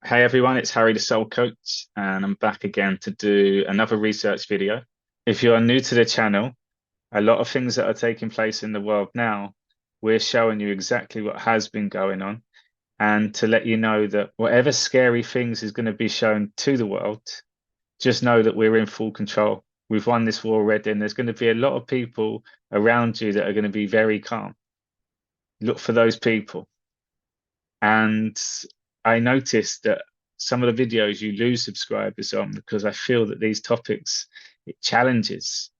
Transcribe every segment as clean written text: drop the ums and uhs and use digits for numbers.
Hey everyone, it's Harry the Soul Coach, and I'm back again to do another research video. If you are new to the channel, a lot of things that are taking place in the world now, we're showing you exactly what has been going on, and to let you know that whatever scary things is going to be shown to the world, just know that we're in full control. We've won this war already, and there's going to be a lot of people around you that are going to be very calm. Look for those people. And I noticed that some of the videos you lose subscribers on because I feel that these topics, it challenges.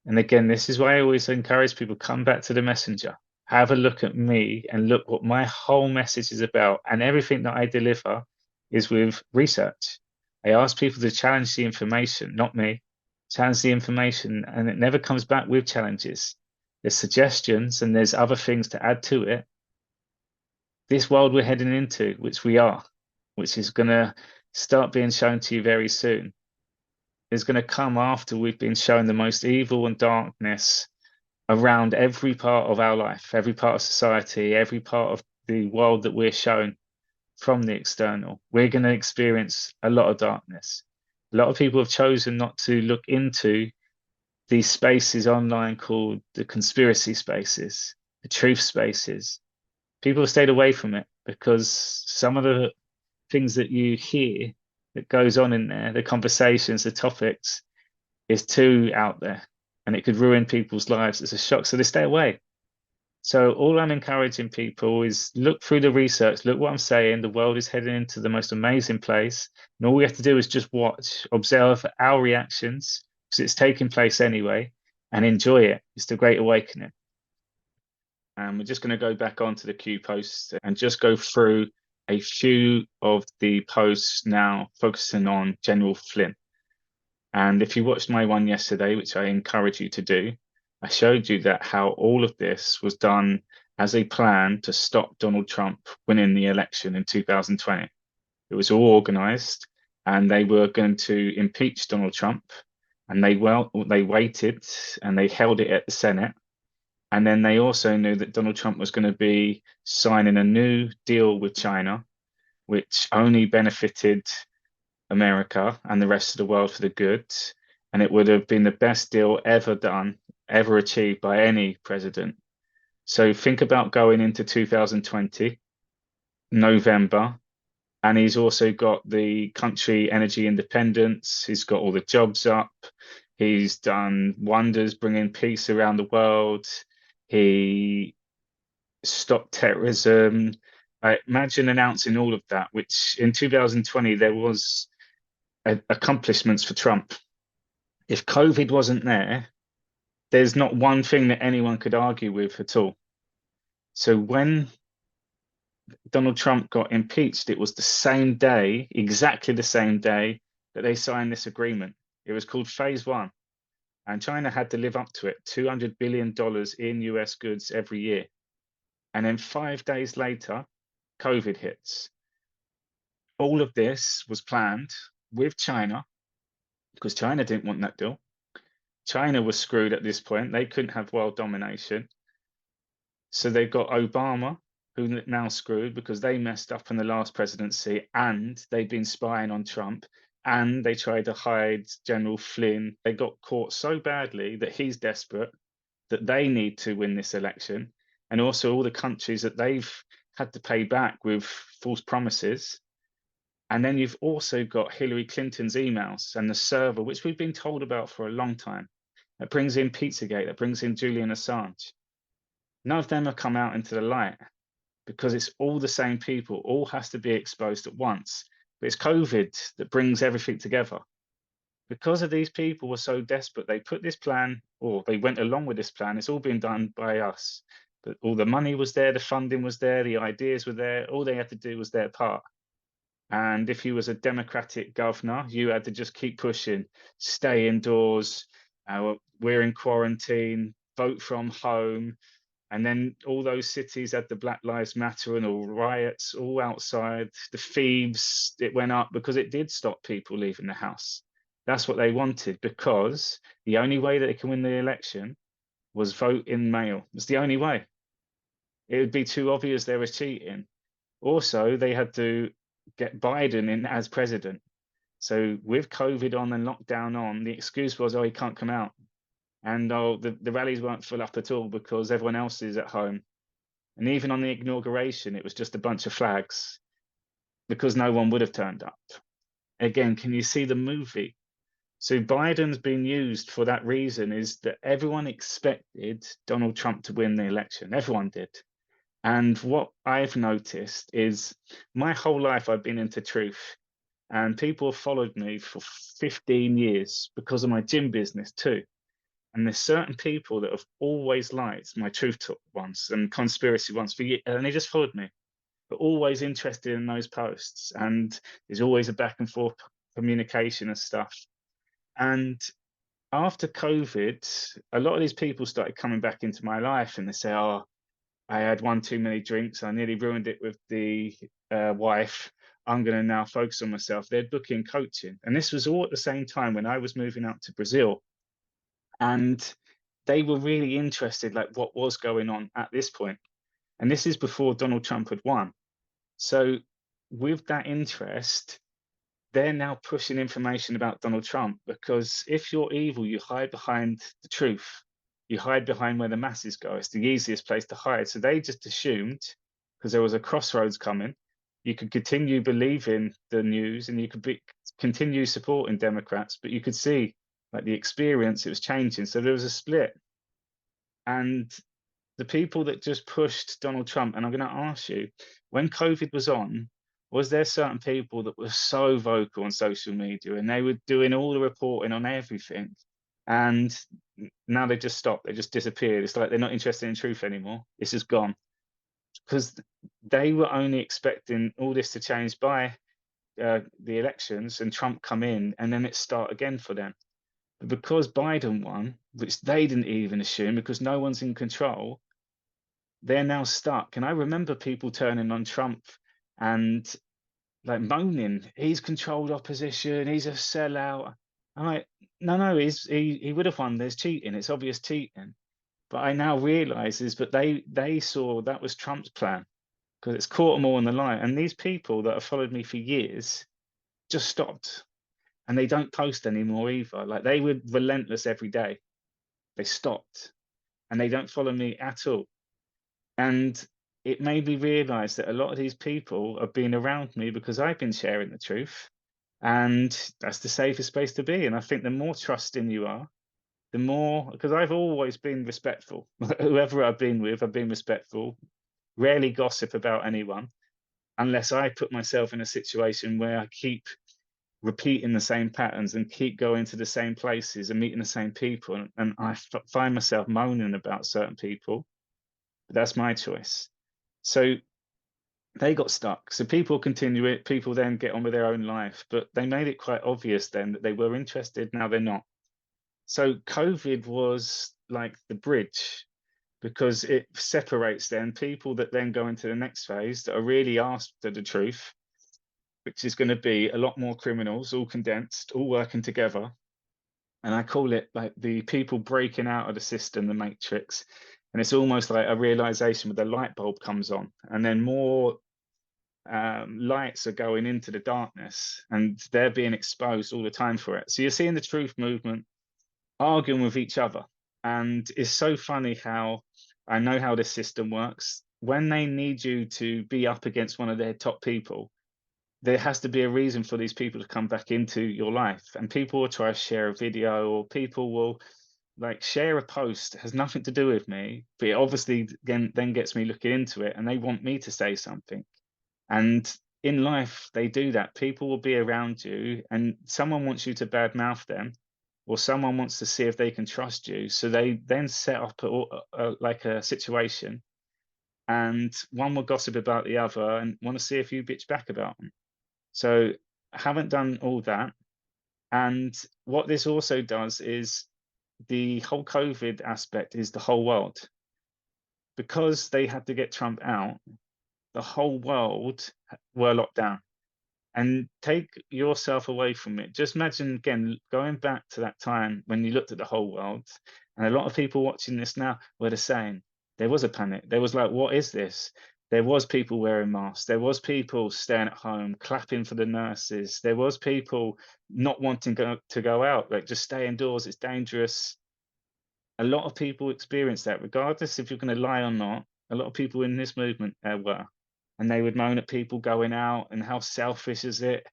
And again, this is why I always encourage people come back to the messenger, have a look at me and look what my whole message is about. And everything that I deliver is with research. I ask people to challenge the information, not me, challenge the information, and it never comes back with challenges. There's suggestions and there's other things to add to it. This world we're heading into, which we are, which is going to start being shown to you very soon, is going to come after we've been shown the most evil and darkness around every part of our life, every part of society, every part of the world that we're shown from the external. We're going to experience a lot of darkness. A lot of people have chosen not to look into these spaces online called the conspiracy spaces, the truth spaces. People have stayed away from it because some of the things that you hear that goes on in there, the conversations, the topics, is too out there and it could ruin people's lives as a shock. So they stay away. So all I'm encouraging people is look through the research, look what I'm saying. The world is heading into the most amazing place. And all we have to do is just watch, observe our reactions, because it's taking place anyway, and enjoy it. It's the Great Awakening. And we're just going to go back onto the Q posts and just go through a few of the posts now, focusing on General Flynn. And if you watched my one yesterday, which I encourage you to do, I showed you that how all of this was done as a plan to stop Donald Trump winning the election in 2020. It was all organized, and they were going to impeach Donald Trump, and they waited and they held it at the Senate. And then they also knew that Donald Trump was going to be signing a new deal with China, which only benefited America and the rest of the world for the good. And it would have been the best deal ever done, ever achieved by any president. So think about going into 2020, November, and he's also got the country energy independence. He's got all the jobs up. He's done wonders bringing peace around the world. He stopped terrorism. Imagine announcing all of that, which in 2020 there was accomplishments for Trump. If COVID wasn't there, there's not one thing that anyone could argue with at all. So when Donald Trump got impeached, it was the same day, exactly the same day that they signed this agreement. It was called Phase One, and China had to live up to it, $200 billion in US goods every year. And then 5 days later, COVID hits. All of this was planned with China because China didn't want that deal. China was screwed at this point. They couldn't have world domination. So they've got Obama, who now screwed because they messed up in the last presidency and they've been spying on Trump and they tried to hide General Flynn. They got caught so badly that he's desperate that they need to win this election. And also all the countries that they've had to pay back with false promises. And then you've also got Hillary Clinton's emails and the server, which we've been told about for a long time. That brings in Pizzagate, that brings in Julian Assange. None of them have come out into the light because it's all the same people, all has to be exposed at once. But it's COVID that brings everything together. Because of these people were so desperate, they put this plan, or they went along with this plan. It's all been done by us. But all the money was there, the funding was there, the ideas were there. All they had to do was their part. And if you was a Democratic governor, you had to just keep pushing, stay indoors, we're in quarantine, vote from home. And then all those cities had the Black Lives Matter and all riots all outside. The thieves, it went up because it did stop people leaving the house. That's what they wanted because the only way that they can win the election was vote in mail. It's the only way. It would be too obvious they were cheating. Also, they had to get Biden in as president. So with COVID on and lockdown on, the excuse was, oh, he can't come out. And oh, the rallies weren't full up at all because everyone else is at home. And even on the inauguration, it was just a bunch of flags because no one would have turned up. Again, can you see the movie? So Biden's been used for that reason, is that everyone expected Donald Trump to win the election. Everyone did. And what I've noticed is my whole life I've been into truth, and people have followed me for 15 years because of my gym business too. And there's certain people that have always liked my truth talk ones and conspiracy ones for years, and they just followed me, but always interested in those posts. And there's always a back and forth communication and stuff. And after COVID, a lot of these people started coming back into my life and they say, oh, I had one too many drinks. I nearly ruined it with the wife. I'm going to now focus on myself. They'd book in coaching. And this was all at the same time when I was moving out to Brazil. And they were really interested, like what was going on at this point. And this is before Donald Trump had won. So with that interest, they're now pushing information about Donald Trump, because if you're evil, you hide behind the truth. You hide behind where the masses go. It's the easiest place to hide. So they just assumed, because there was a crossroads coming, you could continue believing the news and you could continue supporting Democrats, but you could see like the experience, it was changing. So there was a split. And the people that just pushed Donald Trump, and I'm going to ask you, when COVID was on, was there certain people that were so vocal on social media and they were doing all the reporting on everything, and now they just stopped, they just disappeared? It's like they're not interested in truth anymore. It's just gone because they were only expecting all this to change by the elections and Trump come in and then it start again for them. But because Biden won, which they didn't even assume because no one's in control, they're now stuck. And I remember people turning on Trump and like moaning, he's controlled opposition, he's a sellout. I'm like, no, he would have won. There's cheating. It's obvious cheating. But I now realize is, but they saw that was Trump's plan because it's caught them all in the lie. And these people that have followed me for years just stopped, and they don't post anymore either. Like they were relentless every day. They stopped, and they don't follow me at all. And it made me realize that a lot of these people have been around me because I've been sharing the truth. And that's the safest space to be. And I think the more trusting you are, the more, because I've always been respectful. Whoever I've been with, I've been respectful, rarely gossip about anyone, unless I put myself in a situation where I keep repeating the same patterns and keep going to the same places and meeting the same people. And I find myself moaning about certain people. But that's my choice. So they got stuck. So people continue it. People then get on with their own life. But they made it quite obvious then that they were interested. Now they're not. So COVID was like the bridge because it separates then people that then go into the next phase that are really after the truth, which is going to be a lot more criminals, all condensed, all working together. And I call it like the people breaking out of the system, the matrix. And it's almost like a realization where the light bulb comes on, and then more lights are going into the darkness, and they're being exposed all the time for it. So you're seeing the truth movement arguing with each other. And it's so funny how I know how this system works. When they need you to be up against one of their top people, there has to be a reason for these people to come back into your life. And people will try to share a video, or people will like share a post that has nothing to do with me, but it obviously then gets me looking into it and they want me to say something. And in life, they do that. People will be around you and someone wants you to badmouth them, or someone wants to see if they can trust you. So they then set up like a situation, and one will gossip about the other and want to see if you bitch back about them. So I haven't done all that. And what this also does is the whole COVID aspect is the whole world. Because they had to get Trump out, the whole world were locked down. And take yourself away from it. Just imagine again going back to that time when you looked at the whole world, and a lot of people watching this now were the same. There was a panic. There was like, what is this? There was people wearing masks. There was people staying at home, clapping for the nurses. There was people not wanting to go out, like just stay indoors. It's dangerous. A lot of people experience that, regardless if you're going to lie or not. A lot of people in this movement were, and they would moan at people going out and how selfish is it.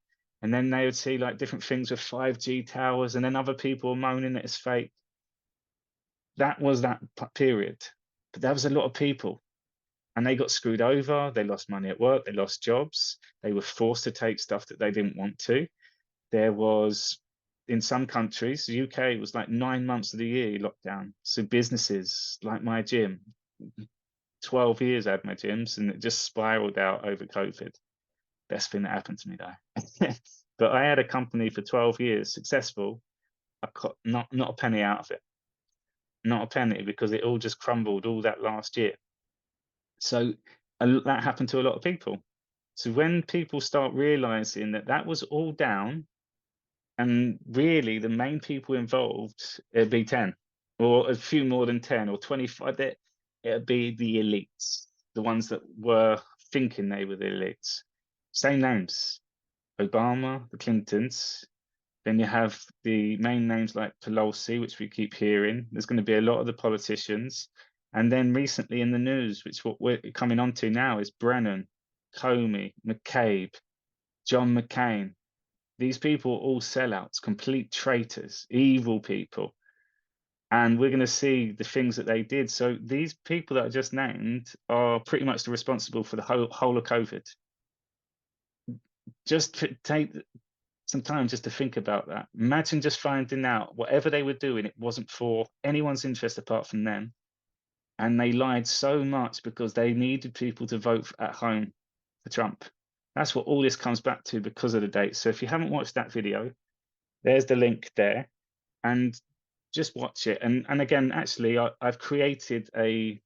And then they would see like different things with 5G towers, and then other people were moaning that it's fake. That was that period, but that was a lot of people, and they got screwed over. They lost money at work. They lost jobs. They were forced to take stuff that they didn't want to. There was, in some countries, the UK was like 9 months of the year lockdown. So businesses like my gym, 12 years I had my gyms, and it just spiraled out over COVID. Best thing that happened to me though. But I had a company for 12 years, successful. I got not a penny out of it. Not a penny, because it all just crumbled all that last year. So that happened to a lot of people. So when people start realizing that that was all down, and really the main people involved, it'd be 10 or a few more than 10 or 25, it'd be the elites, the ones that were thinking they were the elites. Same names, Obama, the Clintons. Then you have the main names like Pelosi, which we keep hearing. There's going to be a lot of the politicians. And then recently in the news, which what we're coming on to now, is Brennan, Comey, McCabe, John McCain. These people are all sellouts, complete traitors, evil people. And we're going to see the things that they did. So these people that I just named are pretty much responsible for the whole of COVID. Just take some time just to think about that. Imagine just finding out whatever they were doing, it wasn't for anyone's interest apart from them. And they lied so much because they needed people to vote at home for Trump. That's what all this comes back to because of the dates. So if you haven't watched that video, there's the link there, and just watch it. And again, actually, I've created a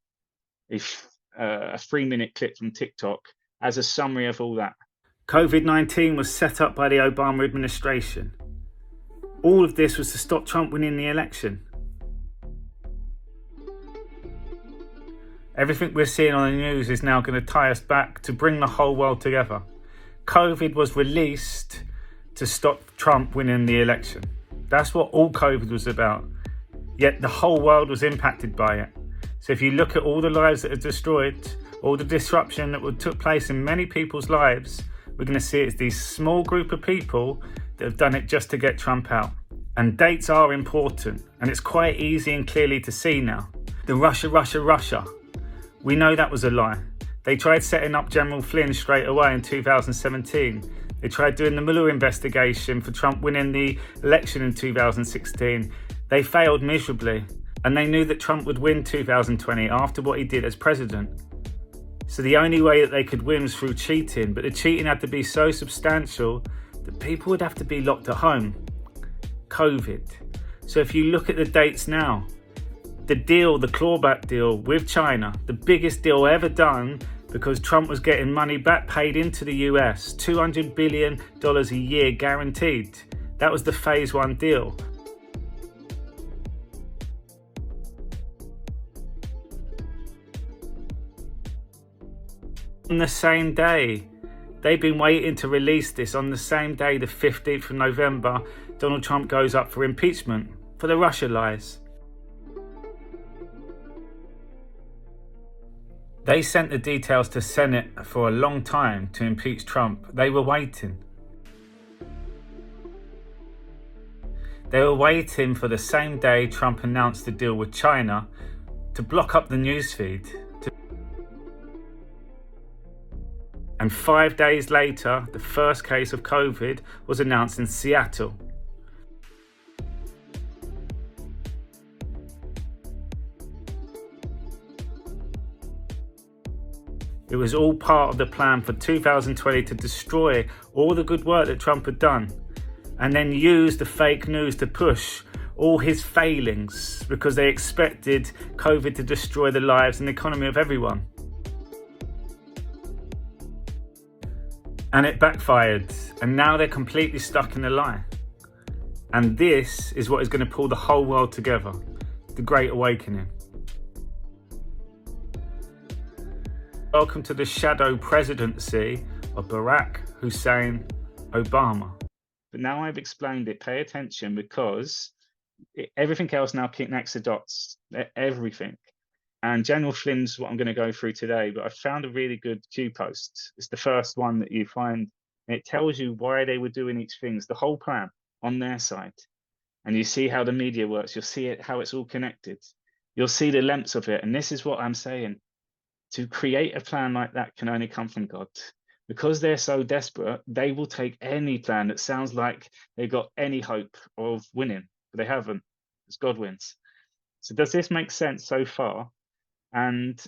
3-minute clip from TikTok as a summary of all that. COVID-19 was set up by the Obama administration. All of this was to stop Trump winning the election. Everything we're seeing on the news is now going to tie us back to bring the whole world together. COVID was released to stop Trump winning the election. That's what all COVID was about. Yet the whole world was impacted by it. So if you look at all the lives that are destroyed, all the disruption that took place in many people's lives, we're going to see it's these small group of people that have done it just to get Trump out. And dates are important, and it's quite easy and clearly to see now. The Russia. We know that was a lie. They tried setting up General Flynn straight away in 2017. They tried doing the Mueller investigation for Trump winning the election in 2016. They failed miserably, and they knew that Trump would win 2020 after what he did as president. So the only way that they could win was through cheating, but the cheating had to be so substantial that people would have to be locked at home. COVID. So if you look at the dates now, the deal, the clawback deal with China, the biggest deal ever done because Trump was getting money back paid into the US, $200 billion a year guaranteed. That was the phase 1 deal. On the same day, they've been waiting to release this. On the same day, the 15th of November, Donald Trump goes up for impeachment for the Russia lies. They sent the details to Senate for a long time to impeach Trump. They were waiting. They were waiting for the same day Trump announced the deal with China to block up the newsfeed. And 5 days later, the first case of COVID was announced in Seattle. It was all part of the plan for 2020 to destroy all the good work that Trump had done, and then use the fake news to push all his failings because they expected COVID to destroy the lives and the economy of everyone. And it backfired, and now they're completely stuck in a lie. And this is what is going to pull the whole world together, the Great Awakening. Welcome to the shadow presidency of Barack Hussein Obama. But now I've explained it, pay attention, because everything else now connects the dots, everything. And General Flynn's what I'm going to go through today, but I found a really good Q post. It's the first one that you find, and it tells you why they were doing each thing, the whole plan on their side. And you see how the media works. You'll see it, how it's all connected. You'll see the lengths of it. And this is what I'm saying. To create a plan like that can only come from God. Because they're so desperate, they will take any plan that sounds like they've got any hope of winning, but they haven't, because God wins. So does this make sense so far? And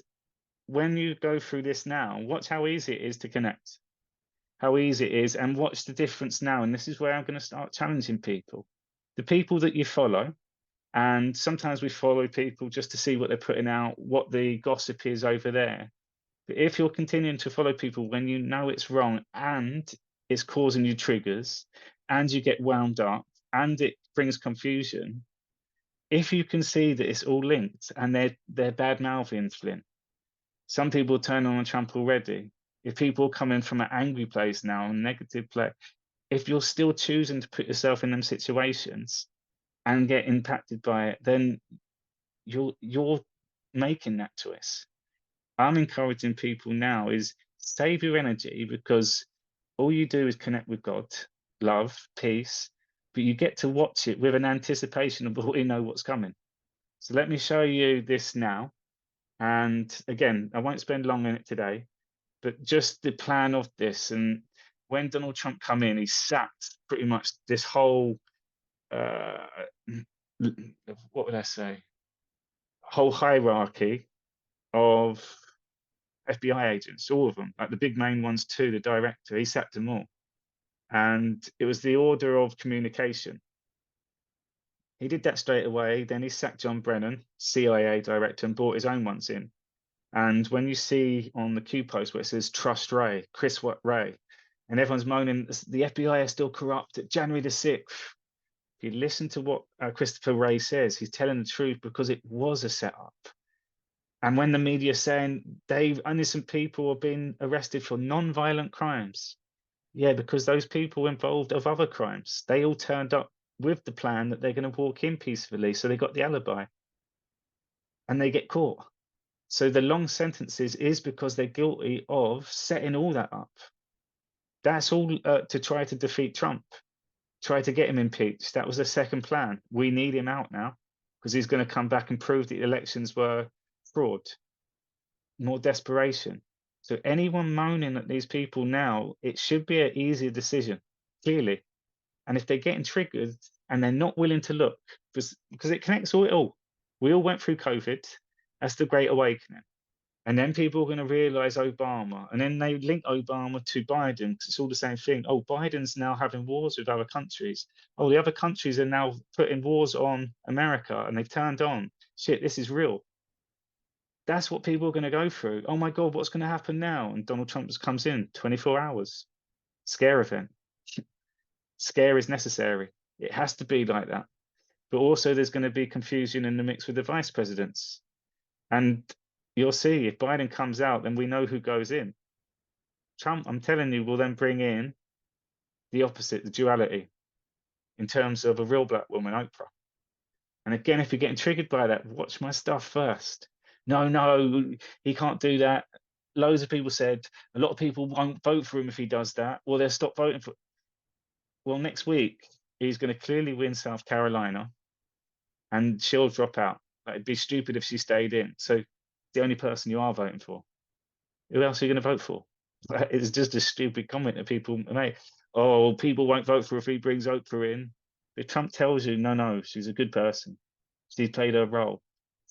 when you go through this now, watch how easy it is to connect, how easy it is, and watch the difference now. And this is where I'm going to start challenging people. The people that you follow, and sometimes we follow people just to see what they're putting out, what the gossip is over there. But if you're continuing to follow people when you know it's wrong and it's causing you triggers and you get wound up and it brings confusion, if you can see that it's all linked and they're bad mouthing Flynn, some people turn on Trump already. If people are coming from an angry place now, a negative place, if you're still choosing to put yourself in them situations and get impacted by it, then you're making that choice. I'm encouraging people now is save your energy, because all you do is connect with God, love, peace, but you get to watch it with an anticipation of already know what's coming. So let me show you this now. And again, I won't spend long on it today, but just the plan of this. And when Donald Trump come in, he sacked pretty much this whole, what would I say, whole hierarchy of FBI agents, all of them, like the big main ones too, the director, he sacked them all. And it was the order of communication. He did that straight away. Then he sacked John Brennan, CIA director, and brought his own ones in. And when you see on the Q post where it says trust Ray, Chris what Ray, and everyone's moaning the FBI is still corrupt at January the 6th. If you listen to what Christopher Wray says, he's telling the truth, because it was a setup. And when the media is saying innocent people are being arrested for non-violent crimes, yeah, because those people involved of other crimes, they all turned up with the plan that they're going to walk in peacefully, so they got the alibi, and they get caught. So the long sentences is because they're guilty of setting all that up. That's all to try to defeat Trump, try to get him impeached. That was the second plan. We need him out now, because he's going to come back and prove the elections were fraud. More desperation. So anyone moaning at these people now, it should be an easier decision, clearly. And if they're getting triggered and they're not willing to look, because it connects all. We all went through COVID. That's the Great Awakening. And then people are going to realize Obama. And then they link Obama to Biden, because it's all the same thing. Oh, Biden's now having wars with other countries. Oh, the other countries are now putting wars on America, and they've turned on. Shit, this is real. That's what people are going to go through. Oh my God, what's going to happen now? And Donald Trump just comes in 24 hours. Scare event. Scare is necessary. It has to be like that. But also there's going to be confusion in the mix with the vice presidents. And you'll see if Biden comes out, then we know who goes in. Trump, I'm telling you, will then bring in the opposite, the duality, in terms of a real black woman, Oprah. And again, if you're getting triggered by that, watch my stuff first. No, he can't do that. Loads of people said a lot of people won't vote for him if he does that, or they'll stop voting for. Well, next week he's going to clearly win South Carolina, and she'll drop out. Like, it'd be stupid if she stayed in. So the only person you are voting for, who else are you going to vote for? It's just a stupid comment that people make. Oh, people won't vote for if he brings Oprah in. If Trump tells you, no, she's a good person. She's played her role.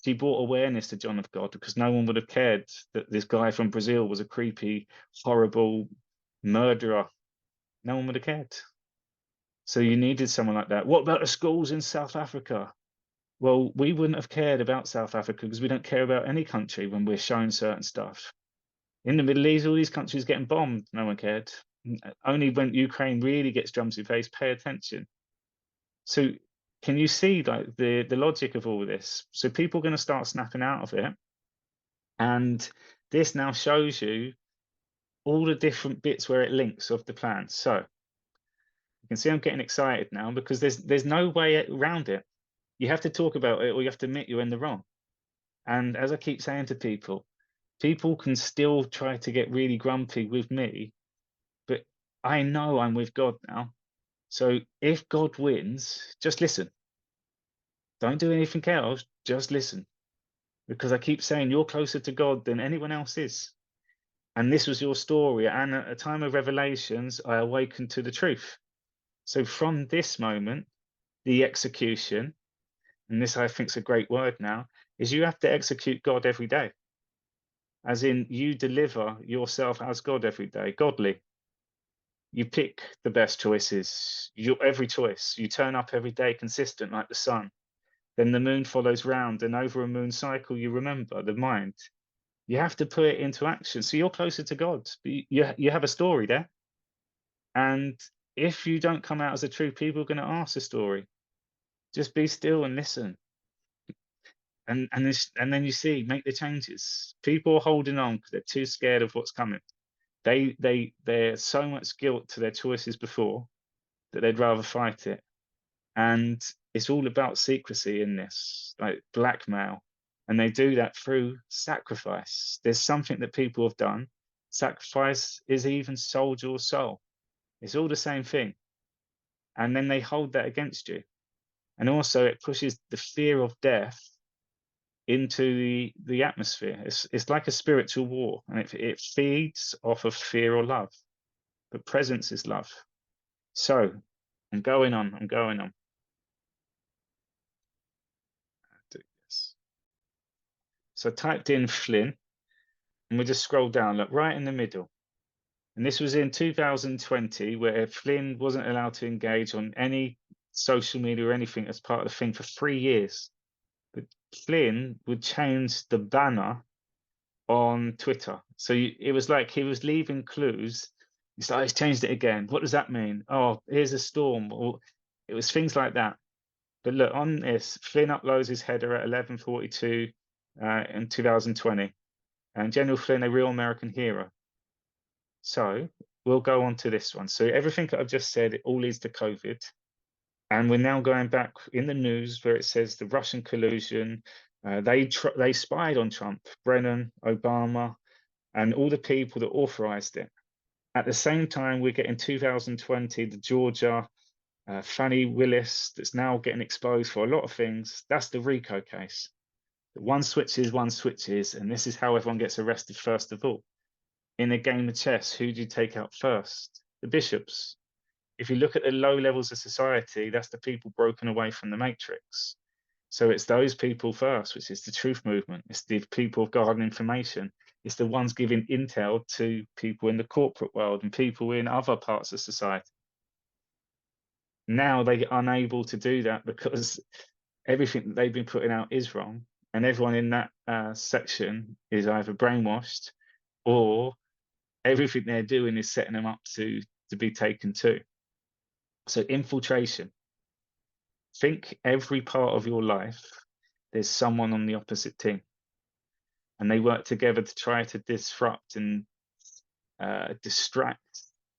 She brought awareness to John of God, because no one would have cared that this guy from Brazil was a creepy, horrible murderer. No one would have cared. So you needed someone like that. What about the schools in South Africa? Well, we wouldn't have cared about South Africa, because we don't care about any country when we're shown certain stuff. In the Middle East, all these countries getting bombed, no one cared. Only when Ukraine really gets drums in face, pay attention. So can you see like the logic of all this? So people are going to start snapping out of it, and This now shows you all the different bits where it links of the plan. So you can see I'm getting excited now because there's no way around it. You have to talk about it or you have to admit you're in the wrong. And as I keep saying to people, people can still try to get really grumpy with me, but I know I'm with God now. So if God wins, just listen. Don't do anything else, just listen. Because I keep saying you're closer to God than anyone else is. And this was your story. And at a time of revelations, I awakened to the truth. So from this moment, the execution, and this I think is a great word now, is you have to execute God every day. As in, you deliver yourself as God every day, godly. You pick the best choices, every choice. You turn up every day consistent like the sun. Then the moon follows round, and over a moon cycle, you remember the mind. You have to put it into action. So you're closer to God. You have a story there. And if you don't come out as a truth, people are going to ask the story. Just be still and listen. And then you see, make the changes. People are holding on because they're too scared of what's coming. They're so much guilt to their choices before that they'd rather fight it. And it's all about secrecy in this, like blackmail. And they do that through sacrifice. There's something that people have done. Sacrifice is even sold your soul. It's all the same thing. And then they hold that against you. And also it pushes the fear of death into the atmosphere. It's like a spiritual war, and it feeds off of fear or love. But presence is love. So I'm going on. I'm going on. Do this. So I typed in Flynn, and we just scroll down, look right in the middle. And this was in 2020, where Flynn wasn't allowed to engage on any social media or anything as part of the thing for 3 years. But Flynn would change the banner on Twitter. So it was like he was leaving clues. He's like, he's changed it again. What does that mean? Oh, here's a storm. Or it was things like that. But look, on this, Flynn uploads his header at 11:42 in 2020. And General Flynn, a real American hero. So we'll go on to this one. So everything that I've just said, it all leads to COVID. And we're now going back in the news where it says the Russian collusion. They spied on Trump, Brennan, Obama, and all the people that authorized it. At the same time, we get in 2020 the Georgia Fannie Willis that's now getting exposed for a lot of things. That's the RICO case. One switches, and this is how everyone gets arrested first of all. In a game of chess, who do you take out first? The bishops. If you look at the low levels of society, that's the people broken away from the matrix. So it's those people first, which is the truth movement. It's the people of God and information. It's the ones giving intel to people in the corporate world and people in other parts of society. Now they're unable to do that because everything that they've been putting out is wrong. And everyone in that section is either brainwashed or everything they're doing is setting them up to be taken too. So infiltration. Think every part of your life, there's someone on the opposite team, and they work together to try to disrupt and distract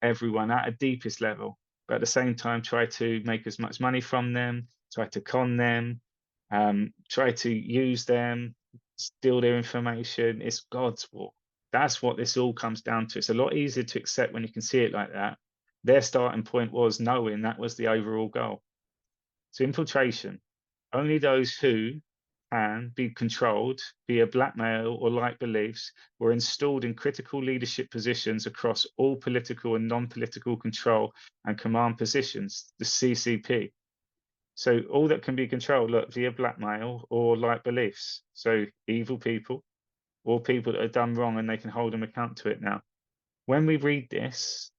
everyone at a deepest level, but at the same time try to make as much money from them, try to con them, try to use them, steal their information. It's God's war. That's what this all comes down to. It's a lot easier to accept when you can see it like that. Their starting point was knowing that was the overall goal. So infiltration, only those who can be controlled via blackmail or like beliefs were installed in critical leadership positions across all political and non-political control and command positions, the CCP. So all that can be controlled, look, via blackmail or like beliefs. So evil people or people that have done wrong and they can hold them account to it now. When we read this,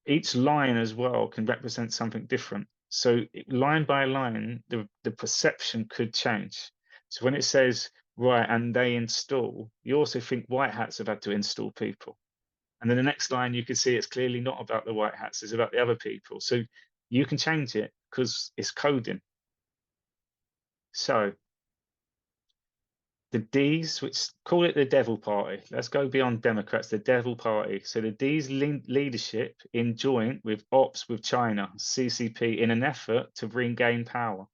each line as well can represent something different. So line by line, the perception could change. So when it says, right, and they install, you also think white hats have had to install people. And then the next line, you can see it's clearly not about the white hats, it's about the other people. So you can change it because it's coding. So the D's, which call it the Devil Party. Let's go beyond Democrats, the Devil Party. So the D's leadership in joint with ops with China, CCP, in an effort to regain power.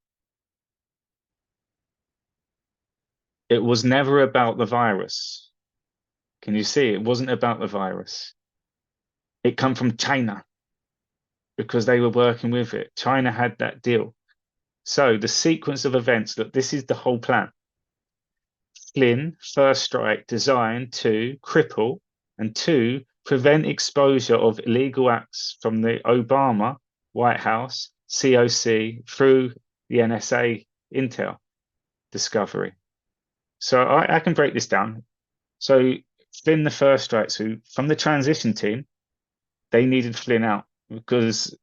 It was never about the virus. Can you see? It wasn't about the virus. It come from China because they were working with it. China had that deal. So the sequence of events, look, this is the whole plan. Flynn, first strike designed to cripple and two, prevent exposure of illegal acts from the Obama White House, COC, through the NSA intel discovery. So I can break this down. So Flynn, the first strike, so from the transition team, they needed Flynn out because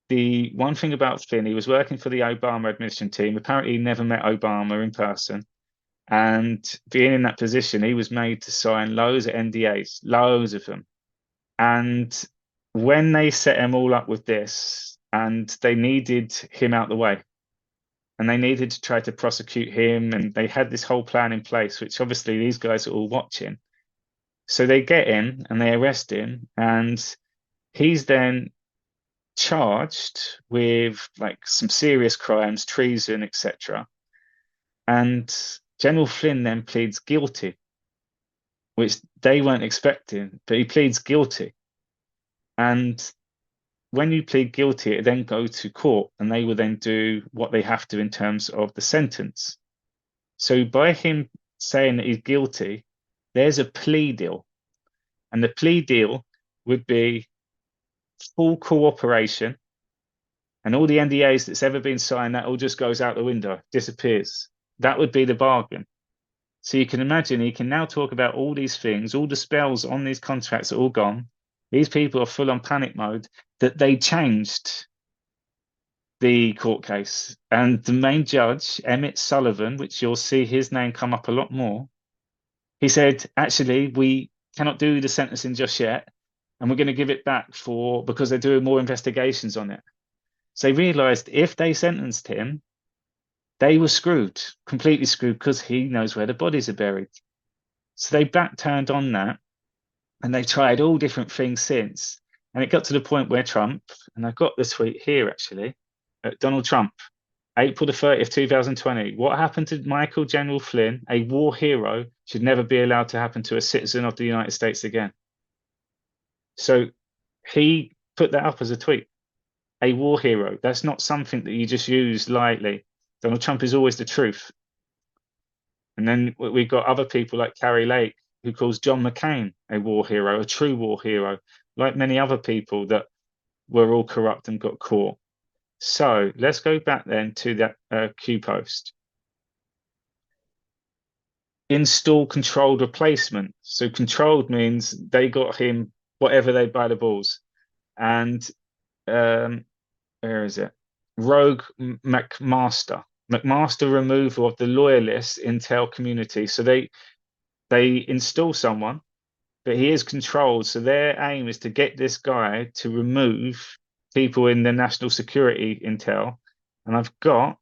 the one thing about Flynn, he was working for the Obama administration team. Apparently, he never met Obama in person. And being in that position, he was made to sign loads of NDAs, loads of them. And when they set him all up with this, and they needed him out the way, and they needed to try to prosecute him, and they had this whole plan in place, which obviously these guys are all watching. So they get in and they arrest him, and he's then charged with like some serious crimes, treason, etc. And General Flynn then pleads guilty, which they weren't expecting, but he pleads guilty. And when you plead guilty, it then goes to court and they will then do what they have to in terms of the sentence. So by him saying that he's guilty, there's a plea deal. And the plea deal would be full cooperation, and all the NDAs that's ever been signed, that all just goes out the window, disappears. That would be the bargain. So you can imagine he can now talk about all these things, all the spells on these contracts are all gone. These people are full on panic mode that they changed the court case. And the main judge, Emmett Sullivan, which you'll see his name come up a lot more, he said, actually, we cannot do the sentencing just yet. And we're going to give it back because they're doing more investigations on it. So they realized if they sentenced him, they were screwed, completely screwed, because he knows where the bodies are buried. So they back turned on that, and they've tried all different things since. And it got to the point where Trump, and I've got the tweet here actually, Donald Trump, April the 30th, 2020. What happened to Michael General Flynn, a war hero, should never be allowed to happen to a citizen of the United States again. So he put that up as a tweet. A war hero. That's not something that you just use lightly. Donald Trump is always the truth. And then we've got other people like Carrie Lake, who calls John McCain a war hero, a true war hero, like many other people that were all corrupt and got caught. So let's go back then to that Q post. Install controlled replacement. So controlled means they got him whatever they buy the balls. And where is it? Rogue McMaster. McMaster removal of the loyalist intel community. So they install someone, but he is controlled. So their aim is to get this guy to remove people in the national security intel. And I've got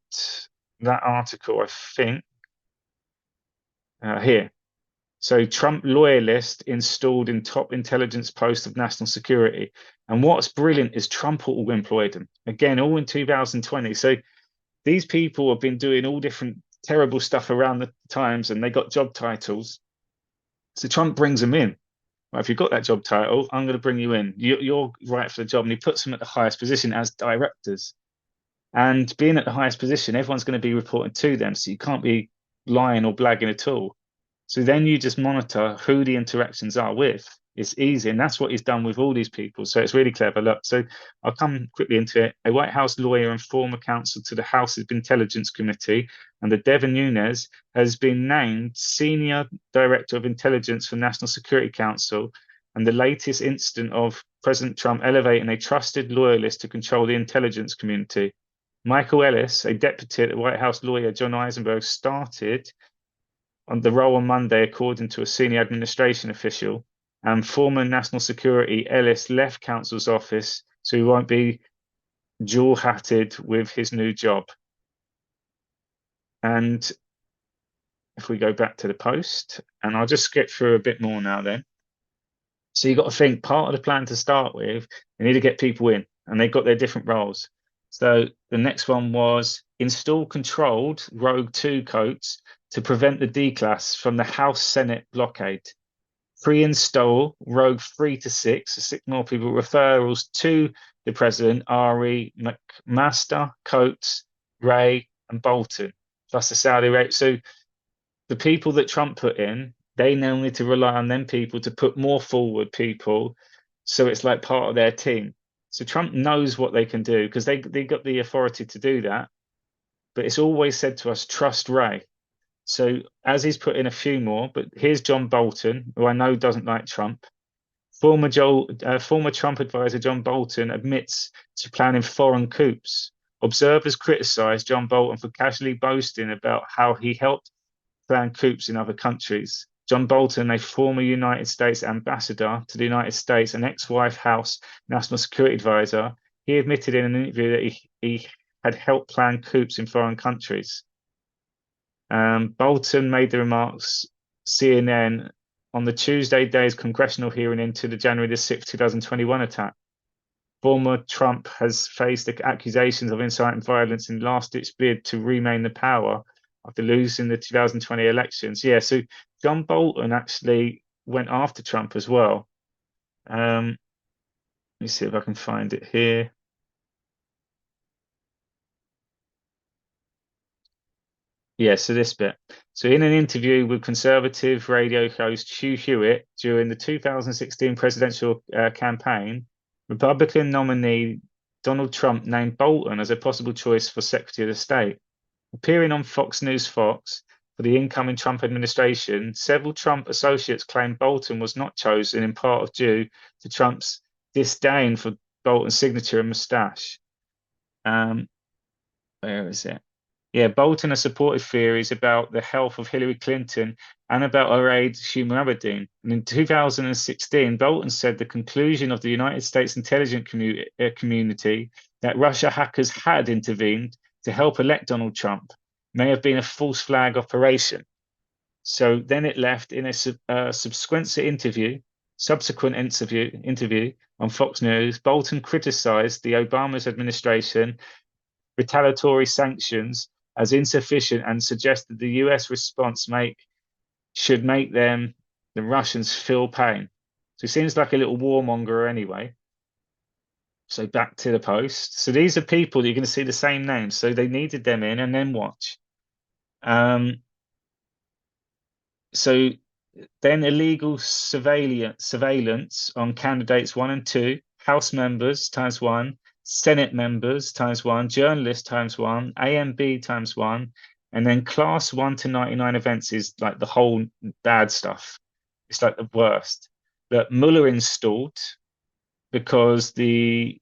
that article, I think, here. So Trump loyalist installed in top intelligence post of national security. And what's brilliant is Trump all employed them. Again, all in 2020. So these people have been doing all different terrible stuff around the times, and they got job titles. So Trump brings them in. Well, if you've got that job title, I'm going to bring you in. You're right for the job. And he puts them at the highest position as directors. And being at the highest position, everyone's going to be reporting to them. So you can't be lying or blagging at all. So then you just monitor who the interactions are with. It's easy. And that's what he's done with all these people. So it's really clever. Look, so I'll come quickly into it. A White House lawyer and former counsel to the House's Intelligence Committee, and Devin Nunes, has been named Senior Director of Intelligence for National Security Council. And the latest incident of President Trump elevating a trusted loyalist to control the intelligence community. Michael Ellis, a deputy at the White House lawyer John Eisenberg, started on the role on Monday, according to a senior administration official. And former National Security Ellis left counsel's office, so he won't be dual-hatted with his new job. And if we go back to the post, and I'll just skip through a bit more now then. So you've got to think part of the plan to start with, they need to get people in, and they've got their different roles. So the next one was install controlled Rogue 2 coats to prevent the D-class from the House Senate blockade. Pre-install Rogue 3 to 6, so 6 more people, referrals to the president, Ari, McMaster, Coates, Ray, and Bolton, plus the Saudi rate. So the people that Trump put in, they now need to rely on them people to put more forward people. So it's like part of their team. So Trump knows what they can do because they got the authority to do that. But it's always said to us, trust Ray. So as he's put in a few more, but here's John Bolton, who I know doesn't like Trump. Former Trump advisor John Bolton admits to planning foreign coups. Observers criticized John Bolton for casually boasting about how he helped plan coups in other countries. John Bolton, a former United States ambassador to the United States and ex-White House National Security Advisor, he admitted in an interview that he had helped plan coups in foreign countries. Bolton made the remarks, CNN, on the Tuesday day's congressional hearing into the January the 6th, 2021 attack. Former Trump has faced accusations of inciting violence in last-ditch bid to remain the power after losing the 2020 elections. Yeah, so John Bolton actually went after Trump as well. Let me see if I can find it here. Yeah, so this bit. So in an interview with conservative radio host Hugh Hewitt during the 2016 presidential campaign, Republican nominee Donald Trump named Bolton as a possible choice for Secretary of State. Appearing on Fox News Fox for the incoming Trump administration, several Trump associates claimed Bolton was not chosen in part due to Trump's disdain for Bolton's signature and mustache. Where is it? Yeah, Bolton has supported theories about the health of Hillary Clinton and about her aide, Huma Abedin. And in 2016, Bolton said the conclusion of the United States intelligence community that Russia hackers had intervened to help elect Donald Trump may have been a false flag operation. So then it left in a subsequent interview on Fox News. Bolton criticized the Obama administration retaliatory sanctions as insufficient and suggested the US response should make the Russians feel pain. So he seems like a little warmonger anyway. So back to the post. So these are people you're going to see the same names. So they needed them in, and then watch. So then illegal surveillance on candidates 1 and 2, House members times 1, Senate members times 1, journalists times 1, AMB times 1, and then class 1 to 99 events is like the whole bad stuff. It's like the worst. That Mueller installed because the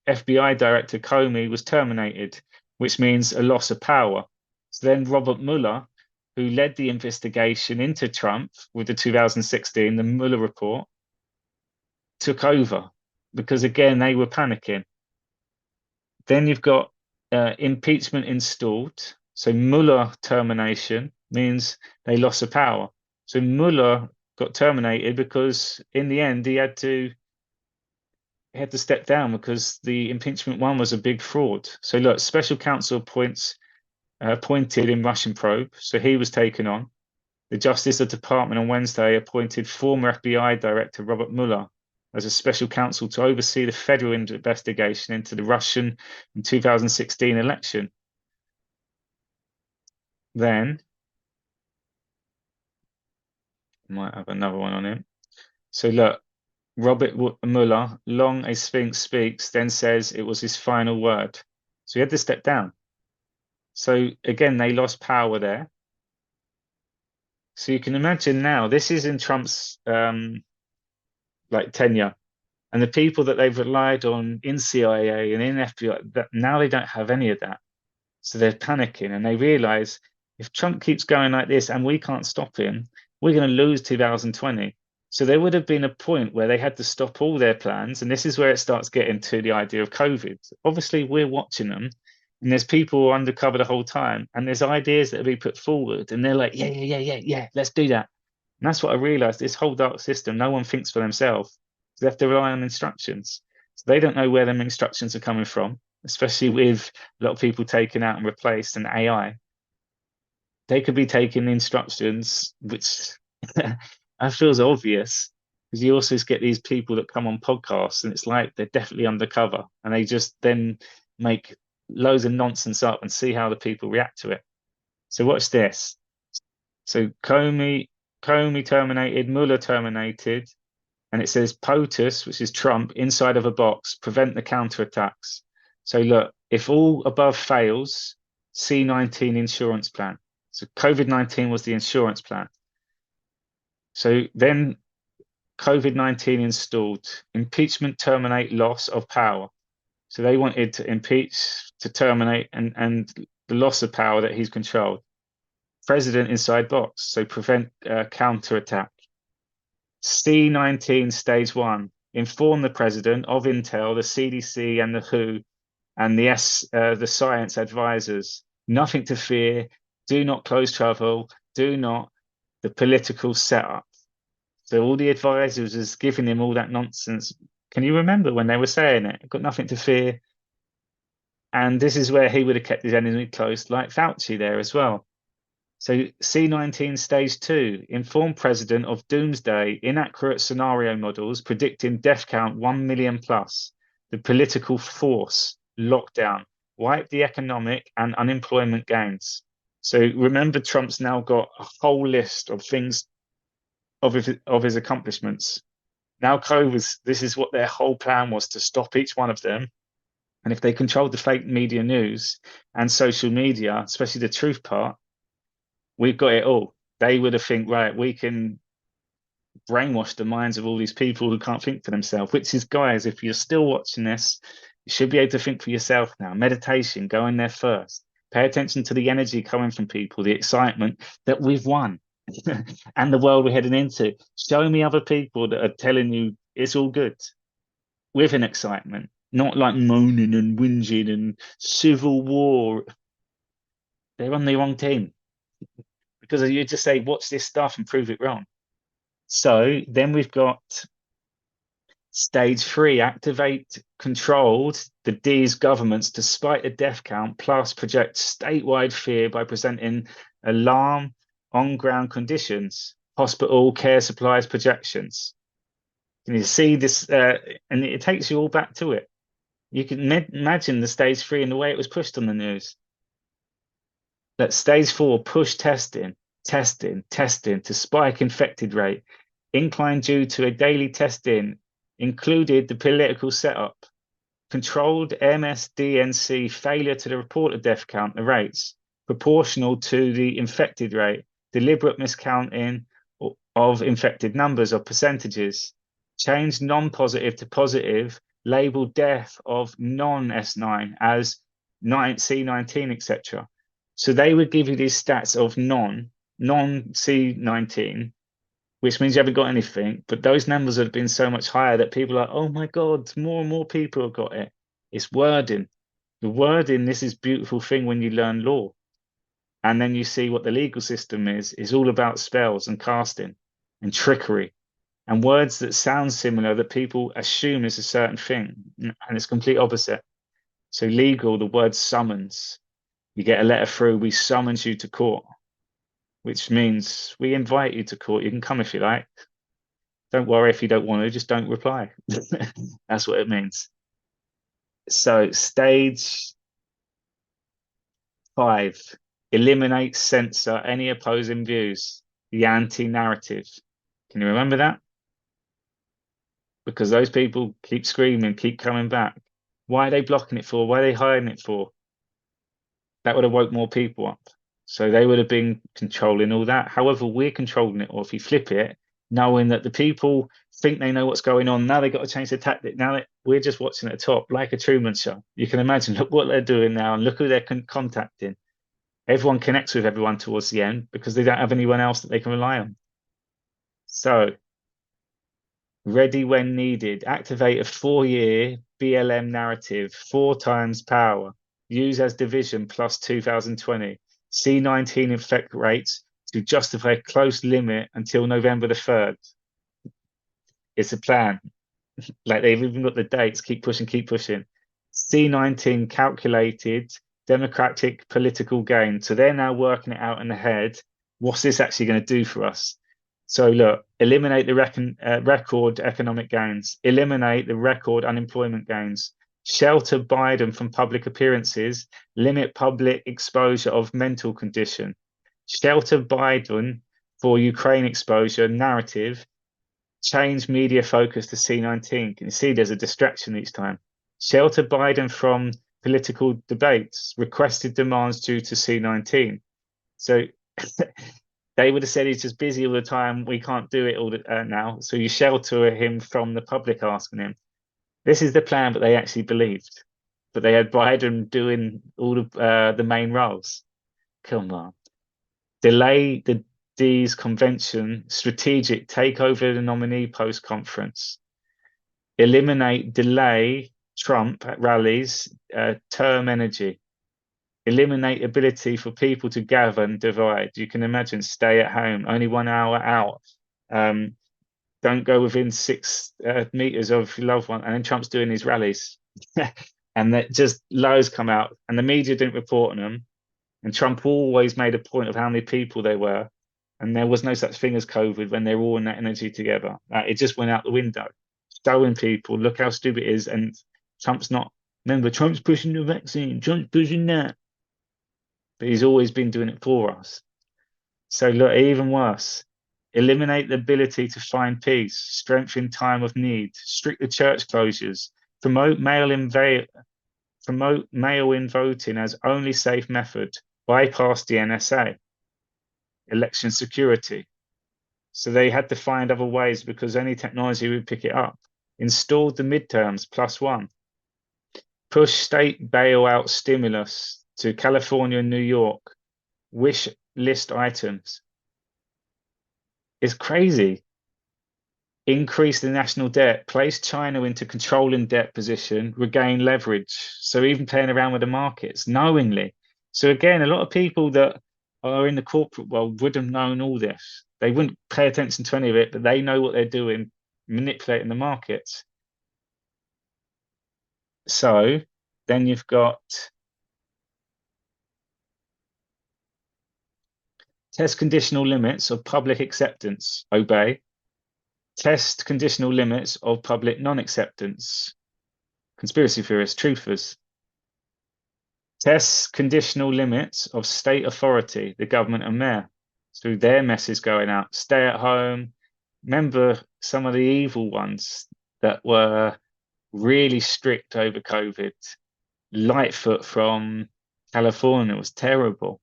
FBI director Comey was terminated, which means a loss of power. So then Robert Mueller, who led the investigation into Trump with the 2016, the Mueller report, took over because, again, they were panicking. Then you've got impeachment installed. So Mueller termination means they lost the power. So Mueller got terminated because in the end he had to step down because the impeachment one was a big fraud. So look, special counsel appointed in Russian probe. So he was taken on. The Justice Department on Wednesday appointed former FBI Director Robert Mueller as a special counsel to oversee the federal investigation into the Russian 2016 election. Then, might have another one on him. So look, Robert Mueller, long a Sphinx speaks, then says it was his final word. So he had to step down. So again, they lost power there. So you can imagine now, this is in Trump's tenure, and the people that they've relied on in CIA and in FBI, that now they don't have any of that. So they're panicking, and they realize if Trump keeps going like this and we can't stop him, we're going to lose 2020. So there would have been a point where they had to stop all their plans, and this is where it starts getting to the idea of COVID. Obviously, we're watching them, And there's people undercover the whole time, and there's ideas that are being put forward, and they're like, yeah, yeah, yeah, yeah, yeah, let's do that. And that's what I realized. This whole dark system, no one thinks for themselves. They have to rely on instructions. So they don't know where them instructions are coming from, especially with a lot of people taken out and replaced and AI. They could be taking instructions, which I feel is obvious, because you also get these people that come on podcasts, and it's like they're definitely undercover, and they just then make loads of nonsense up and see how the people react to it. So watch this. So Comey terminated, Mueller terminated, and it says POTUS, which is Trump, inside of a box, prevent the counterattacks. So look, if all above fails, C-19 insurance plan. So COVID-19 was the insurance plan. So then COVID-19 installed, impeachment terminate loss of power. So they wanted to impeach, to terminate, and the loss of power that he's controlled. President inside box, so prevent counterattack. C-19 stage one, inform the president of intel, the CDC and the WHO and the science advisors. Nothing to fear. Do not close travel. Do not the political setup. So all the advisors is giving him all that nonsense. Can you remember when they were saying it? Got nothing to fear. And this is where he would have kept his enemy close, like Fauci there as well. So C-19 stage two, inform president of doomsday, inaccurate scenario models predicting death count 1 million plus, the political force, lockdown, wipe the economic and unemployment gains. So remember, Trump's now got a whole list of things of his accomplishments. Now this is what their whole plan was, to stop each one of them. And if they controlled the fake media news and social media, especially the truth part, we've got it all. They would have think, right, we can brainwash the minds of all these people who can't think for themselves, which is, guys, if you're still watching this, you should be able to think for yourself now. Meditation, go in there first. Pay attention to the energy coming from people, the excitement that we've won and the world we're heading into. Show me other people that are telling you it's all good with an excitement, not like moaning and whinging and civil war. They're on the wrong team, because you just say, watch this stuff and prove it wrong. So then we've got stage three, activate controlled the D's governments to spike the death count, plus project statewide fear by presenting alarm on ground conditions, hospital care supplies projections. Can you see this? And it takes you all back to it. You can imagine the stage three and the way it was pushed on the news. That stage four, push testing to spike infected rate, incline due to a daily testing, included the political setup, controlled MSDNC failure to report the death count, the rates, proportional to the infected rate, deliberate miscounting of infected numbers or percentages, change non-positive to positive, label death of non-S9 as C19, etc. So they would give you these stats of non-C19, which means you haven't got anything. But those numbers have been so much higher that people are like, oh my God, more and more people have got it. It's wording. The wording, this is beautiful thing when you learn law. And then you see what the legal system is all about spells and casting and trickery and words that sound similar that people assume is a certain thing. And it's complete opposite. So legal, the word summons. You get a letter through, we summons you to court, which means we invite you to court. You can come if you like. Don't worry if you don't want to, just don't reply. That's what it means. So stage 5, eliminate, censor any opposing views, the anti-narrative. Can you remember that? Because those people keep screaming, keep coming back. Why are they blocking it for? Why are they hiding it for? That would have woke more people up. So they would have been controlling all that. However, we're controlling it, or if you flip it, knowing that the people think they know what's going on. Now they've got to change the tactic. Now we're just watching at the top, like a Truman Show. You can imagine, look what they're doing now, and look who they're contacting. Everyone connects with everyone towards the end because they don't have anyone else that they can rely on. So, ready when needed. Activate a 4-year BLM narrative, 4 times power. use as division plus 2020. C19 infect rates to justify a close limit until November the 3rd. It's a plan. Like they've even got the dates, keep pushing, keep pushing. C19 calculated democratic political gain. So they're now working it out in the head. What's this actually going to do for us? So look, eliminate the record economic gains, eliminate the record unemployment gains, shelter Biden from public appearances, limit public exposure of mental condition, shelter Biden for Ukraine exposure narrative, change media focus to C19. Can you see there's a distraction each time? Shelter Biden from political debates, requested demands due to C19. So they would have said he's just busy all the time. We can't do it all now. So you shelter him from the public asking him. This is the plan, but they actually believed. But they had Biden doing all of the main roles. Come on. Delay the D's convention, strategic, take over the nominee post conference, eliminate, delay Trump at rallies, term energy, eliminate ability for people to gather and divide. You can imagine stay at home, only 1 hour out. Don't go within 6 meters of your loved one. And then Trump's doing his rallies. And that just loads come out. And the media didn't report on them. And Trump always made a point of how many people there were. And there was no such thing as COVID when they're all in that energy together. It just went out the window, showing people, look how stupid it is. And Trump's not, remember, Trump's pushing the vaccine, Trump's pushing that. But he's always been doing it for us. So look, even worse, eliminate the ability to find peace, strengthen time of need, strict the church closures, promote mail-in voting as only safe method, bypass the NSA, election security. So they had to find other ways because any technology would pick it up. Installed the midterms +1. Push state bailout stimulus to California and New York. Wish list items. It's crazy. Increase the national debt, place China into controlling debt position, regain leverage. So even playing around with the markets knowingly. So again, a lot of people that are in the corporate world would have known all this. They wouldn't pay attention to any of it, but they know what they're doing, manipulating the markets. So then you've got test conditional limits of public acceptance, obey. Test conditional limits of public non-acceptance, conspiracy theorists, truthers. Test conditional limits of state authority, the government and mayor, through their message going out, stay at home. Remember some of the evil ones that were really strict over COVID. Lightfoot from California was terrible.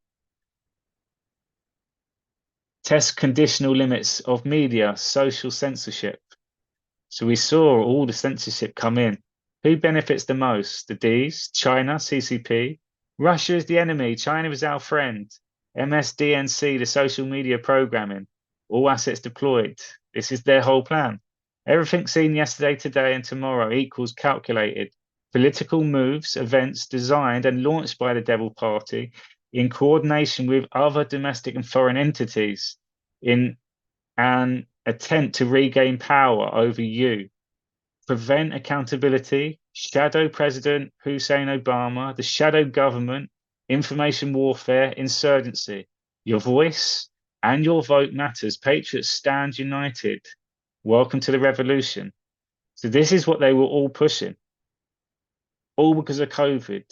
Test conditional limits of media, social censorship. So we saw all the censorship come in. Who benefits the most? The Ds, China, CCP. Russia is the enemy, China is our friend. MSDNC, the social media programming. All assets deployed. This is their whole plan. Everything seen yesterday, today, and tomorrow equals calculated. Political moves, events designed and launched by the Devil Party in coordination with other domestic and foreign entities in an attempt to regain power over you, prevent accountability, shadow President Hussein Obama, the shadow government, information warfare, insurgency. Your voice and your vote matters. Patriots stand united. Welcome to the revolution. So this is what they were all pushing, all because of COVID.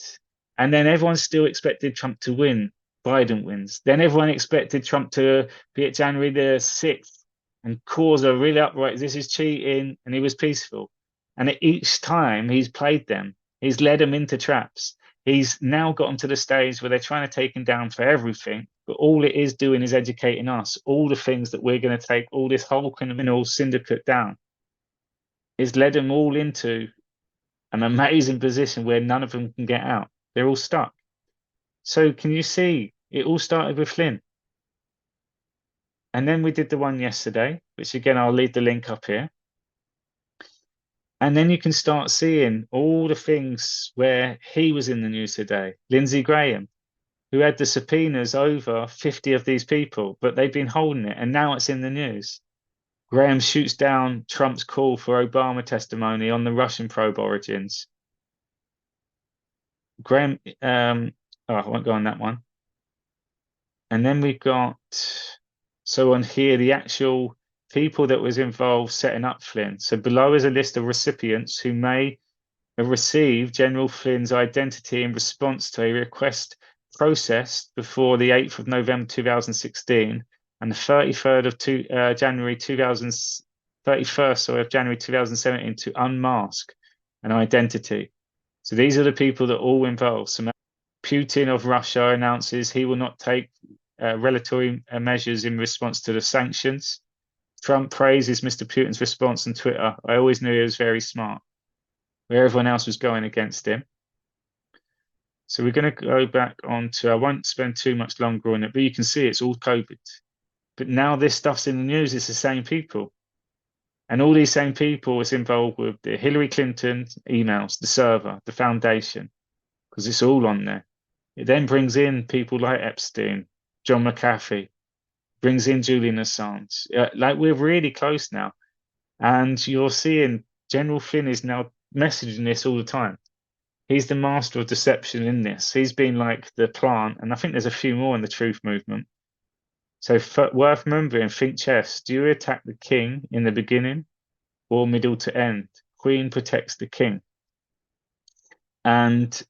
And then everyone still expected Trump to win. Biden wins. Then everyone expected Trump to be at January the 6th and cause a really upright, this is cheating, and he was peaceful. And at each time he's played them. He's led them into traps. He's now got them to the stage where they're trying to take him down for everything. But all it is doing is educating us. All the things that we're going to take all this whole criminal syndicate down. It's led them all into an amazing position where none of them can get out. They're all stuck. So can you see, it all started with Flynn. And then we did the one yesterday, which again, I'll leave the link up here. And then you can start seeing all the things where he was in the news today. Lindsey Graham, who had the subpoenas over 50 of these people, but they've been holding it, and now it's in the news. Graham shoots down Trump's call for Obama testimony on the Russian probe origins. Graham, oh, I won't go on that one. And then we've got, so on here, the actual people that was involved setting up Flynn. So below is a list of recipients who may have received General Flynn's identity in response to a request processed before the 8th of November 2016 and the 33rd of January 2000, 31st sorry, of January 2017 to unmask an identity. So these are the people that are all involved. So Putin of Russia announces he will not take retaliatory measures in response to the sanctions. Trump praises Mr. Putin's response on Twitter. I always knew he was very smart, where everyone else was going against him. So we're going to go back on to, I won't spend too much longer on it, but you can see it's all COVID. But now this stuff's in the news, it's the same people. And all these same people is involved with the Hillary Clinton emails, the server, the foundation, because it's all on there. It then brings in people like Epstein, John McAfee, brings in Julian Assange. Like we're really close now. And you're seeing General Flynn is now messaging this all the time. He's the master of deception in this. He's been like the plant, and I think there's a few more in the truth movement. So worth remembering, think chess. Do you attack the king in the beginning or middle to end? Queen protects the king. And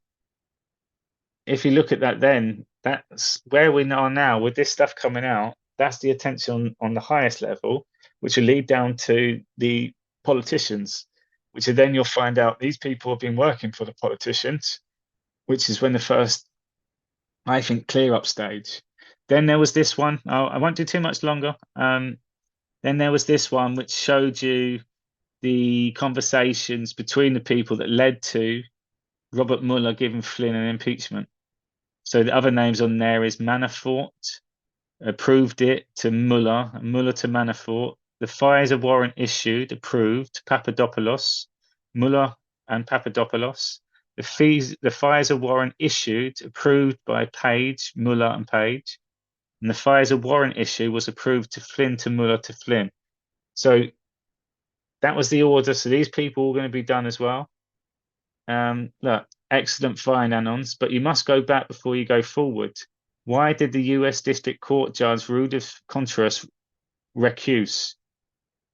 if you look at that, then that's where we are now with this stuff coming out. That's the attention on the highest level, which will lead down to the politicians, which are then you'll find out these people have been working for the politicians, which is when the first, I think, clear up stage. Then there was this one. I won't do too much longer. Then there was this one which showed you the conversations between the people that led to Robert Mueller giving Flynn an impeachment. So the other names on there is Manafort, approved it to Mueller, and Mueller to Manafort. The Pfizer warrant issued, approved, Papadopoulos, Mueller and Papadopoulos. The Pfizer warrant issued, approved by Page, Mueller and Page. And the Pfizer warrant issue was approved to Flynn to Mueller to Flynn. So that was the order. So these people were going to be done as well. Look, excellent fine, Anons, but you must go back before you go forward. Why did the US District Court Judge Rudolph Contreras recuse?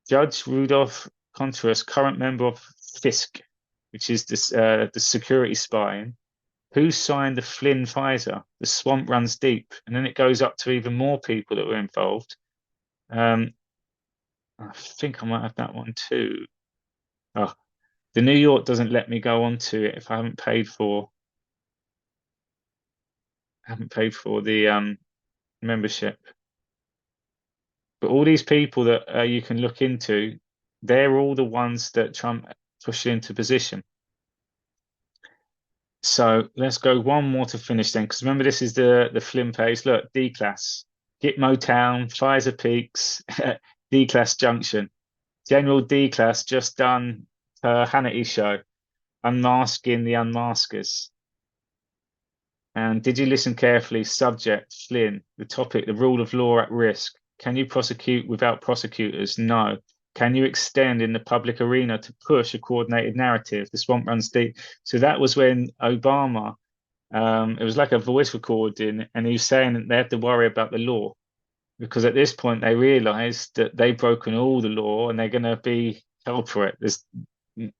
Judge Rudolph Contreras, current member of FISC, which is this, the security spying, who signed the Flynn Pfizer? The swamp runs deep, and then it goes up to even more people that were involved. I think I might have that one too. Oh, the New York doesn't let me go on to it if I haven't paid for the membership. But all these people that you can look into, they're all the ones that Trump pushed into position. So let's go one more to finish then, because remember this is the Flynn page. Look, D-Class, Gitmo Town, Pfizer Peaks, D-Class Junction. General D-Class just done her Hannity show, Unmasking the Unmaskers. And did you listen carefully? Subject, Flynn. The topic, the rule of law at risk. Can you prosecute without prosecutors? No. Can you extend in the public arena to push a coordinated narrative? The swamp runs deep. So that was when Obama, it was like a voice recording, and he was saying that they had to worry about the law because at this point they realized that they've broken all the law and they're going to be held for it. There's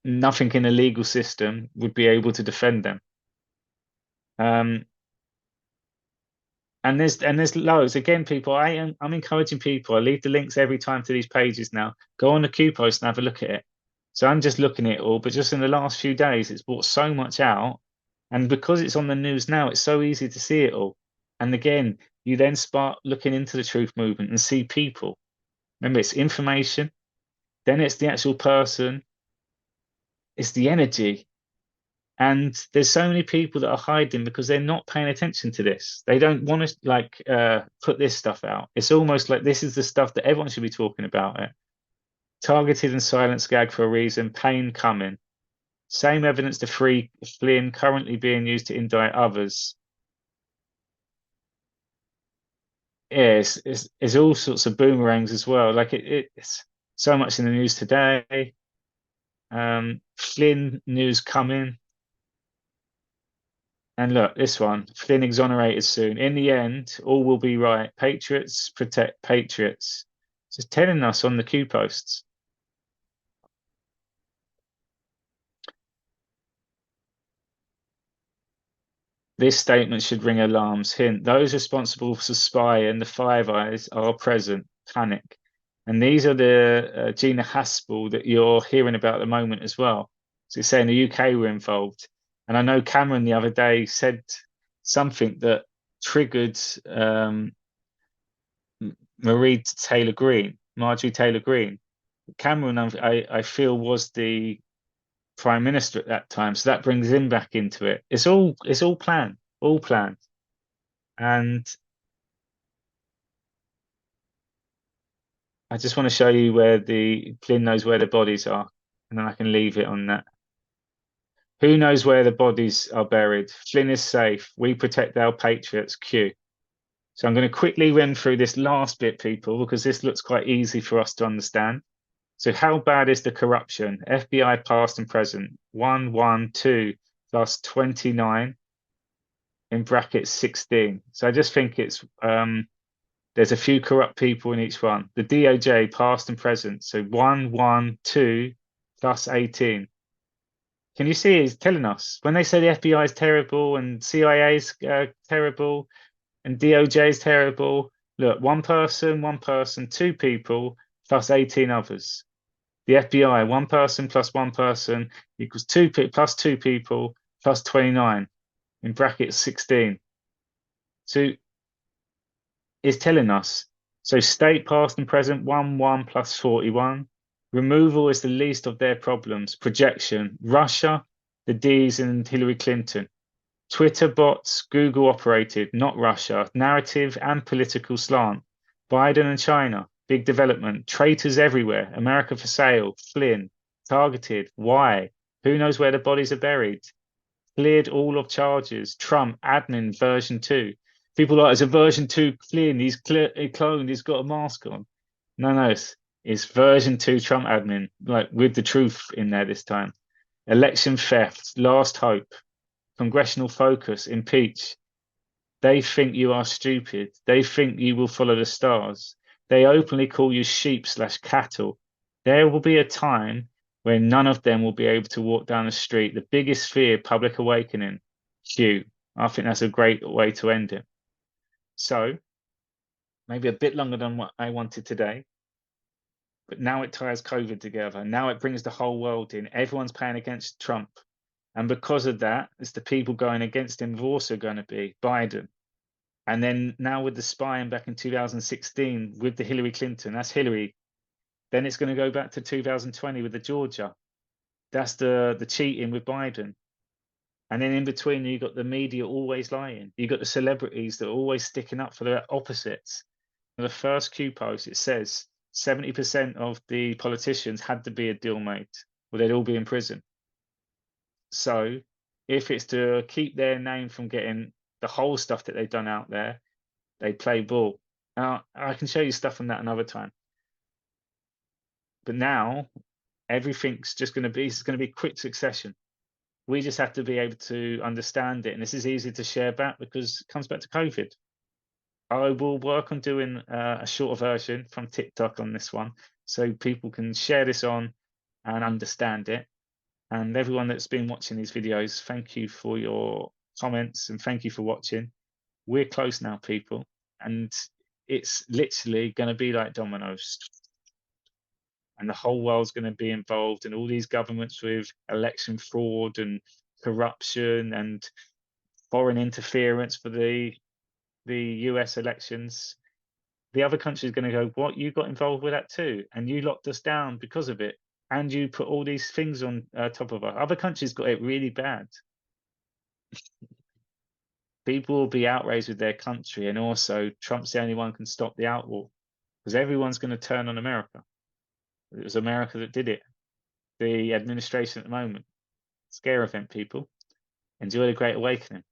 nothing in the legal system would be able to defend them. And there's loads. Again, people, I'm encouraging people. I leave the links every time to these pages now. Go on the Q post and have a look at it. So I'm just looking at it all, but just in the last few days, it's brought so much out. And because it's on the news now, it's so easy to see it all. And again, you then start looking into the truth movement and see people. Remember, it's information, then it's the actual person, it's the energy. And there's so many people that are hiding because they're not paying attention to this. They don't want to like put this stuff out. It's almost like this is the stuff that everyone should be talking about it. Targeted and silenced gag for a reason. Pain coming. Same evidence to free Flynn currently being used to indict others. Yeah, it's all sorts of boomerangs as well. Like it's so much in the news today. Flynn news coming. And look, this one, Flynn exonerated soon. In the end, all will be right. Patriots protect patriots. Just telling us on the Q posts. This statement should ring alarms. Hint, those responsible for Spy and the Five Eyes are present. Panic. And these are the Gina Haspel that you're hearing about at the moment as well. So it's saying the UK were involved. And I know Cameron the other day said something that triggered Marjorie Taylor Greene. Cameron, I feel, was the prime minister at that time, so that brings him back into it. It's all planned, all planned. And I just want to show you where the Flynn knows where the bodies are, and then I can leave it on that. Who knows where the bodies are buried? Flynn is safe. We protect our patriots. Q. So I'm going to quickly run through this last bit, people, because this looks quite easy for us to understand. So how bad is the corruption? FBI past and present. 112 plus 29 in brackets 16. So I just think it's there's a few corrupt people in each one. The DOJ past and present. So 112 plus 18. Can you see it's telling us when they say the FBI is terrible and CIA is terrible and DOJ is terrible? Look, one person, two people plus 18 others. The FBI, one person equals plus two people plus 29 in brackets 16. So it's telling us. So state past and present, 1 plus 41. Removal is the least of their problems. Projection, Russia, the D's and Hillary Clinton. Twitter bots, Google operated, not Russia. Narrative and political slant. Biden and China, big development. Traitors everywhere. America for sale. Flynn, targeted. Why? Who knows where the bodies are buried? Cleared all of charges. Trump, admin version 2. People are like, it's a version 2 Flynn. He's cloned. He's got a mask on. No, it's version 2 Trump admin, like with the truth in there this time. Election theft, last hope. Congressional focus, impeach. They think you are stupid. They think you will follow the stars. They openly call you sheep/cattle. There will be a time when none of them will be able to walk down the street. The biggest fear, public awakening. Q. I think that's a great way to end it. So, maybe a bit longer than what I wanted today, but now it ties COVID together. Now it brings the whole world in. Everyone's playing against Trump. And because of that, it's the people going against him who are also going to be Biden. And then now with the spying back in 2016 with the Hillary Clinton, that's Hillary. Then it's going to go back to 2020 with the Georgia. That's the cheating with Biden. And then in between, you got the media always lying. You got the celebrities that are always sticking up for the opposites. In the first Q post, it says 70% of the politicians had to be a deal mate, or they'd all be in prison. So if it's to keep their name from getting the whole stuff that they've done out there, they play ball. Now, I can show you stuff on that another time. But now everything's just going to be, it's going to be quick succession. We just have to be able to understand it. And this is easy to share back because it comes back to COVID. I will work on doing a shorter version from TikTok on this one so people can share this on and understand it. And everyone that's been watching these videos, thank you for your comments and thank you for watching. We're close now, people, and it's literally going to be like dominoes. And the whole world's going to be involved, and all these governments with election fraud and corruption and foreign interference for the US elections. The other country is going to go, what, you got involved with that too? And you locked us down because of it. And you put all these things on top of us. Other countries got it really bad. People will be outraged with their country. And also, Trump's the only one who can stop the outlaw because everyone's going to turn on America. It was America that did it. The administration at the moment. Scare event, people. Enjoy the Great Awakening.